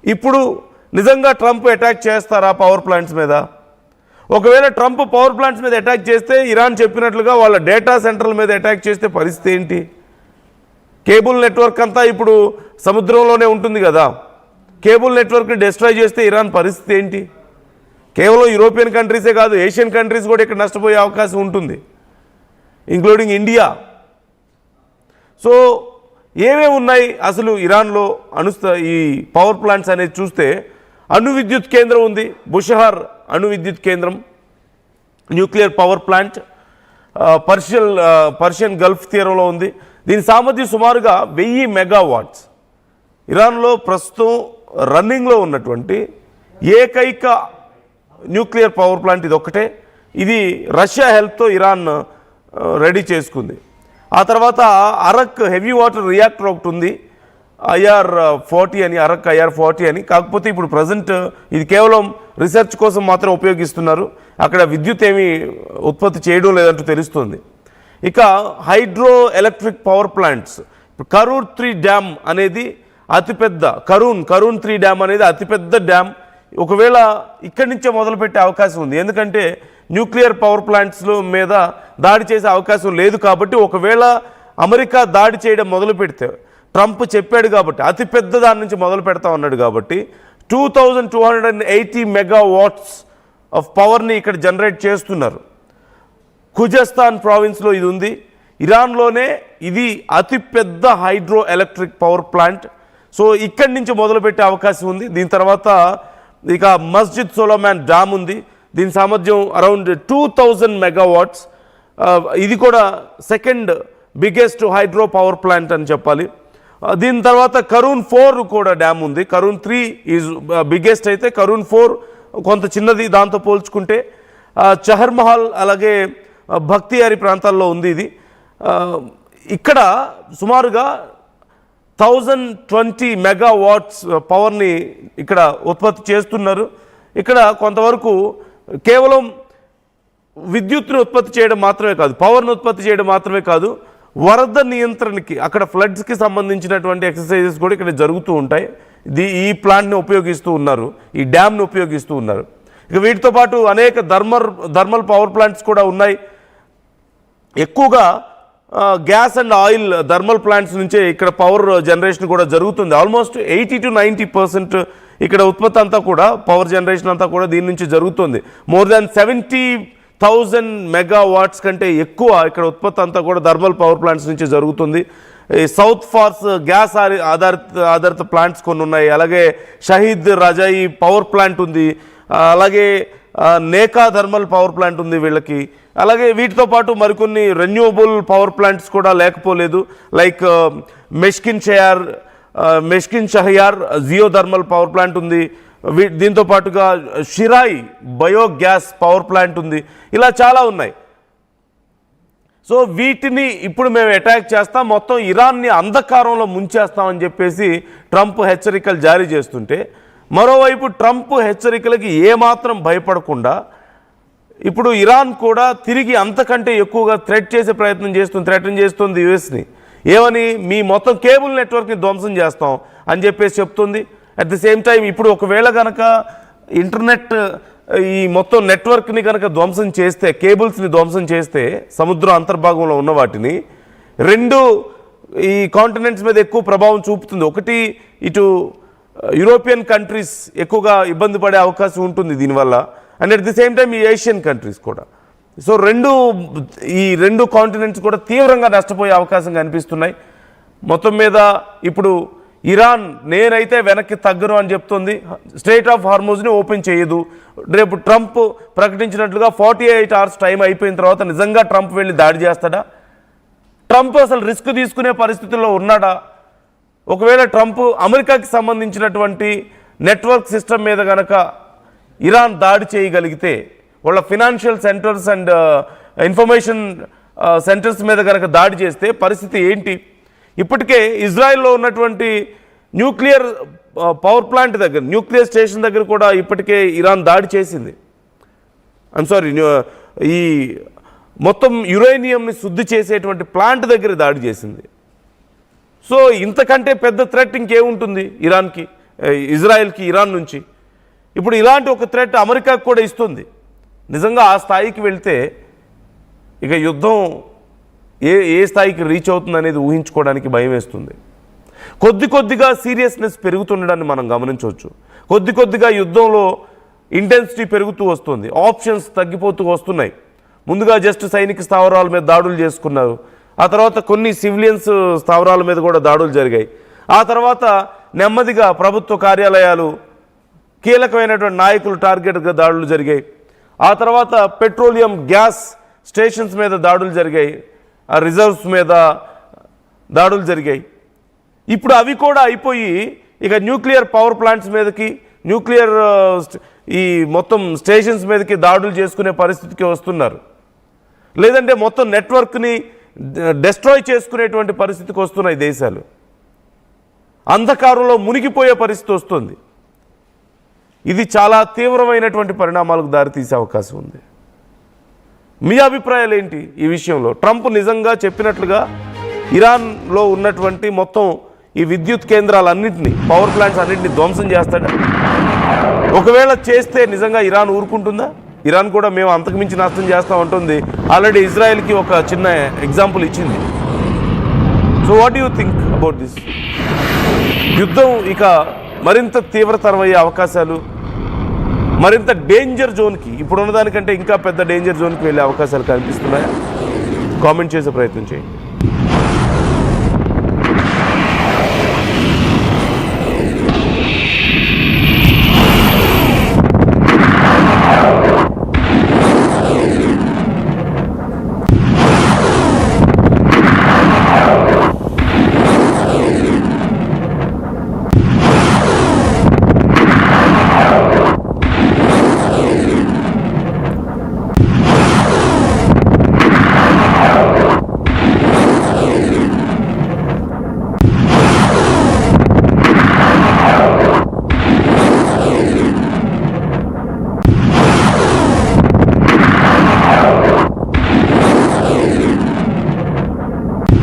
ఇప్పుడు నిజంగా Trump attack చేస్తారా పవర్ ప్లాంట్స్ మీద? ఒకవేళ ట్రంప్ పవర్ ప్లాంట్స్ మీద అటాక్ చేస్తే ఇరాన్ చెప్పినట్లుగా వాళ్ళ డేటా సెంటర్ల మీద అటాక్ చేస్తే పరిస్థితి ఏంటి? కేబుల్ నెట్వర్క్ అంతా ఇప్పుడు సముద్రంలోనే ఉంటుంది కదా. కేబుల్ నెట్వర్క్ని డిస్ట్రాయ్ చేస్తే ఇరాన్ పరిస్థితి ఏంటి? కేవలం యూరోపియన్ కంట్రీసే కాదు, ఏషియన్ కంట్రీస్ కూడా ఇక్కడ నష్టపోయే అవకాశం ఉంటుంది, ఇంక్లూడింగ్ ఇండియా. సో ఏమేమి ఉన్నాయి అసలు ఇరాన్లో ఈ పవర్ ప్లాంట్స్ అనేది చూస్తే, అణు విద్యుత్ కేంద్రం ఉంది, బుషహార్ అణు విద్యుత్ కేంద్రం, nuclear power plant Persian Gulf తీరంలో ఉంది. దీని సామర్థ్యం సుమారుగా 1000 మెగావాట్స్. ఇరాన్లో ప్రస్తుతం రన్నింగ్లో ఉన్నటువంటి ఏకైక న్యూక్లియర్ పవర్ ప్లాంట్ ఇది ఒక్కటే. ఇది రష్యా హెల్ప్తో ఇరాన్ రెడీ చేసుకుంది. ఆ తర్వాత అరక్ హెవీ వాటర్ రియాక్టర్ ఒకటి ఉంది, IR-40 అని, అరక్ IR-40 అని. కాకపోతే ఇప్పుడు ప్రజెంట్ ఇది కేవలం రీసెర్చ్ కోసం మాత్రం ఉపయోగిస్తున్నారు, అక్కడ విద్యుత్ ఏమీ ఉత్పత్తి చేయడం లేదంటూ తెలుస్తుంది. ఇక hydro electric power plants, Karun 3 dam అనేది అతిపెద్ద, కరూన్ 3 డ్యామ్ అనేది అతిపెద్ద డ్యామ్. ఒకవేళ ఇక్కడి నుంచే మొదలుపెట్టే అవకాశం ఉంది, ఎందుకంటే న్యూక్లియర్ పవర్ ప్లాంట్స్లో మీద దాడి చేసే అవకాశం లేదు కాబట్టి. ఒకవేళ అమెరికా దాడి చేయడం మొదలు పెడితే, ట్రంప్ చెప్పాడు కాబట్టి అతిపెద్ద దాని నుంచి మొదలు పెడతా ఉన్నాడు కాబట్టి 2280 మెగావాట్స్ ఆఫ్ పవర్ని ఇక్కడ జనరేట్ చేస్తున్నారు. ఖుజస్థాన్ ప్రావిన్స్లో ఇది ఉంది. ఇరాన్లోనే ఇది అతిపెద్ద hydro electric power plant. So ఇక్కడి నుంచి మొదలుపెట్టే అవకాశం ఉంది. దీని తర్వాత ఇక మస్జిద్ సొలమాన్ డ్యామ్ ఉంది, దీని సామర్థ్యం అరౌండ్ 2000 మెగావాట్స్. ఇది కూడా second biggest hydro power plant అని చెప్పాలి. దీని తర్వాత కరూన్ 4 కూడా డ్యామ్ ఉంది. కరూన్ 3 ఈజ్ బిగ్గెస్ట్ అయితే కరూన్ 4 కొంత చిన్నది దాంతో పోల్చుకుంటే. చహర్మహల్ అలాగే భక్తియారి ప్రాంతాల్లో ఉంది ఇది. ఇక్కడ సుమారుగా 1020 మెగావాట్స్ పవర్ని ఇక్కడ ఉత్పత్తి చేస్తున్నారు. ఇక్కడ కొంతవరకు కేవలం విద్యుత్తును ఉత్పత్తి చేయడం మాత్రమే కాదు, పవర్ను ఉత్పత్తి చేయడం మాత్రమే కాదు, వరద నియంత్రణకి, అక్కడ ఫ్లడ్స్కి సంబంధించినటువంటి ఎక్సర్సైజెస్ కూడా ఇక్కడ జరుగుతూ ఉంటాయి. ఈ ప్లాంట్ని ఉపయోగిస్తూ ఉన్నారు, ఈ డ్యామ్ని ఉపయోగిస్తూ ఉన్నారు. ఇక వీటితో పాటు అనేక థర్మల్ పవర్ ప్లాంట్స్ కూడా ఉన్నాయి. ఎక్కువగా gas and oil thermal plants నుంచే ఇక్కడ పవర్ జనరేషన్ కూడా జరుగుతుంది. ఆల్మోస్ట్ 80 to 90% ఇక్కడ ఉత్పత్తి అంతా కూడా, పవర్ జనరేషన్ అంతా కూడా దీని నుంచి జరుగుతుంది. మోర్ దాన్ 70,000 మెగావాట్స్ కంటే ఎక్కువ ఇక్కడ ఉత్పత్తి అంతా కూడా థర్మల్ పవర్ ప్లాంట్స్ నుంచి జరుగుతుంది. సౌత్ ఫార్స్ గ్యాస్ ఆధారిత ప్లాంట్స్ కొన్ని ఉన్నాయి, అలాగే షహీద్ రజాయి పవర్ ప్లాంట్ ఉంది, అలాగే నేకా థర్మల్ పవర్ ప్లాంట్ ఉంది వీళ్ళకి. అలాగే వీటితో పాటు మరికొన్ని రెన్యూవబుల్ పవర్ ప్లాంట్స్ కూడా లేకపోలేదు, like Meshkin Shahr geothermal power plant ఉంది. దీంతో పాటుగా షిరాయి బయోగ్యాస్ పవర్ ప్లాంట్ ఉంది. ఇలా చాలా ఉన్నాయి. సో వీటిని ఇప్పుడు మేము అటాక్ చేస్తాం, మొత్తం ఇరాన్ని అంధకారంలో ముంచేస్తామని చెప్పేసి ట్రంప్ హెచ్చరికలు జారీ చేస్తుంటే, మరోవైపు ట్రంప్ హెచ్చరికలకి ఏమాత్రం భయపడకుండా ఇప్పుడు ఇరాన్ కూడా తిరిగి అంతకంటే ఎక్కువగా థ్రెటన్ చేస్తుంది యుఎస్ని. ఏమని? మీ మొత్తం కేబుల్ నెట్వర్క్ని ధ్వంసం చేస్తాం అని చెప్పేసి చెప్తుంది. అట్ ది సేమ్ టైం ఇప్పుడు ఒకవేళ కనుక ఇంటర్నెట్ ఈ మొత్తం నెట్వర్క్ని కనుక ధ్వంసం చేస్తే, కేబుల్స్ని ధ్వంసం చేస్తే, సముద్రం అంతర్భాగంలో ఉన్న వాటిని, రెండు ఈ కాంటినెంట్స్ మీద ఎక్కువ ప్రభావం చూపుతుంది. ఒకటి ఇటు యూరోపియన్ కంట్రీస్ ఎక్కువగా ఇబ్బంది పడే అవకాశం ఉంటుంది దీనివల్ల, and at the same time ఈ ఏషియన్ కంట్రీస్ కూడా. సో ఈ రెండు కాంటినెంట్స్ కూడా తీవ్రంగా నష్టపోయే అవకాశం కనిపిస్తున్నాయి. మొత్తం మీద ఇప్పుడు ఇరాన్ నేనైతే వెనక్కి తగ్గను అని చెప్తుంది. స్ట్రెయిట్ ఆఫ్ హార్మోజ్ని ఓపెన్ చేయదు. రేపు ట్రంప్ ప్రకటించినట్లుగా 48 hours టైం అయిపోయిన తర్వాత నిజంగా ట్రంప్ వెళ్ళి దాడి చేస్తాడా? ట్రంప్ అసలు రిస్క్ తీసుకునే పరిస్థితుల్లో ఉన్నాడా? ఒకవేళ ట్రంప్ అమెరికాకి సంబంధించినటువంటి నెట్వర్క్ సిస్టమ్ మీద కనుక ఇరాన్ దాడి చేయగలిగితే, వాళ్ళ financial centres and information centres మీద కనుక దాడి చేస్తే పరిస్థితి ఏంటి? ఇప్పటికే ఇజ్రాయెల్లో ఉన్నటువంటి న్యూక్లియర్ పవర్ ప్లాంట్ దగ్గర, న్యూక్లియర్ స్టేషన్ దగ్గర కూడా ఇప్పటికే ఇరాన్ దాడి చేసింది. ఈ మొత్తం యురేనియంని శుద్ధి చేసేటువంటి ప్లాంట్ దగ్గర దాడి చేసింది. సో ఇంతకంటే పెద్ద థ్రెట్ ఇంకేముంటుంది ఇరాన్కి? ఇజ్రాయెల్కి ఇరాన్ నుంచి. ఇప్పుడు ఇలాంటి ఒక థ్రెట్ అమెరికాకు కూడా ఇస్తుంది. నిజంగా ఆ స్థాయికి వెళ్తే ఇక యుద్ధం ఏ స్థాయికి రీచ్ అవుతుంది అనేది ఊహించుకోవడానికి భయం వేస్తుంది. కొద్దిగా సీరియస్నెస్ పెరుగుతుండడాన్ని మనం గమనించవచ్చు. కొద్దిగా యుద్ధంలో ఇంటెన్సిటీ పెరుగుతూ వస్తుంది, ఆప్షన్స్ తగ్గిపోతూ వస్తున్నాయి. ముందుగా జస్ట్ సైనిక స్థావరాల మీద దాడులు చేసుకున్నారు, ఆ తర్వాత కొన్ని సివిలియన్స్ స్థావరాల మీద కూడా దాడులు జరిగాయి, ఆ తర్వాత నెమ్మదిగా ప్రభుత్వ కార్యాలయాలు, కీలకమైనటువంటి నాయకులు టార్గెట్గా దాడులు జరిగాయి, ఆ తర్వాత పెట్రోలియం గ్యాస్ స్టేషన్స్ మీద దాడులు జరిగాయి, ఆ రిజర్వ్స్ మీద దాడులు జరిగాయి. ఇప్పుడు అవి కూడా అయిపోయి ఇక న్యూక్లియర్ పవర్ ప్లాంట్స్ మీదకి, న్యూక్లియర్ ఈ మొత్తం స్టేషన్స్ మీదకి దాడులు చేసుకునే పరిస్థితికి వస్తున్నారు. లేదంటే మొత్తం నెట్వర్క్ని డెస్ట్రాయ్ చేసుకునేటువంటి పరిస్థితికి వస్తున్నాయి దేశాలు. అంధకారంలో మునిగిపోయే పరిస్థితి వస్తుంది. ఇది చాలా తీవ్రమైనటువంటి పరిణామాలకు దారితీసే అవకాశం ఉంది. మీ అభిప్రాయాలు ఏంటి ఈ విషయంలో? ట్రంప్ నిజంగా చెప్పినట్లుగా ఇరాన్లో ఉన్నటువంటి మొత్తం ఈ విద్యుత్ కేంద్రాలన్నింటినీ, పవర్ ప్లాంట్స్ అన్నింటినీ ధ్వంసం చేస్తాడా? ఒకవేళ చేస్తే నిజంగా ఇరాన్ ఊరుకుంటుందా? ఇరాన్ కూడా మేము అంతకుమించి నష్టం చేస్తామంటుంది. ఆల్రెడీ ఇజ్రాయెల్కి ఒక చిన్న ఎగ్జాంపుల్ ఇచ్చింది. So what you think about this? యుద్ధం ఇక మరింత తీవ్రతరమయ్యే అవకాశాలు, మరింత డేంజర్ జోన్కి, ఇప్పుడున్న దానికంటే ఇంకా పెద్ద డేంజర్ జోన్కి వెళ్ళే అవకాశాలు కనిపిస్తున్నాయా? కామెంట్ చేసే ప్రయత్నం చేయండి.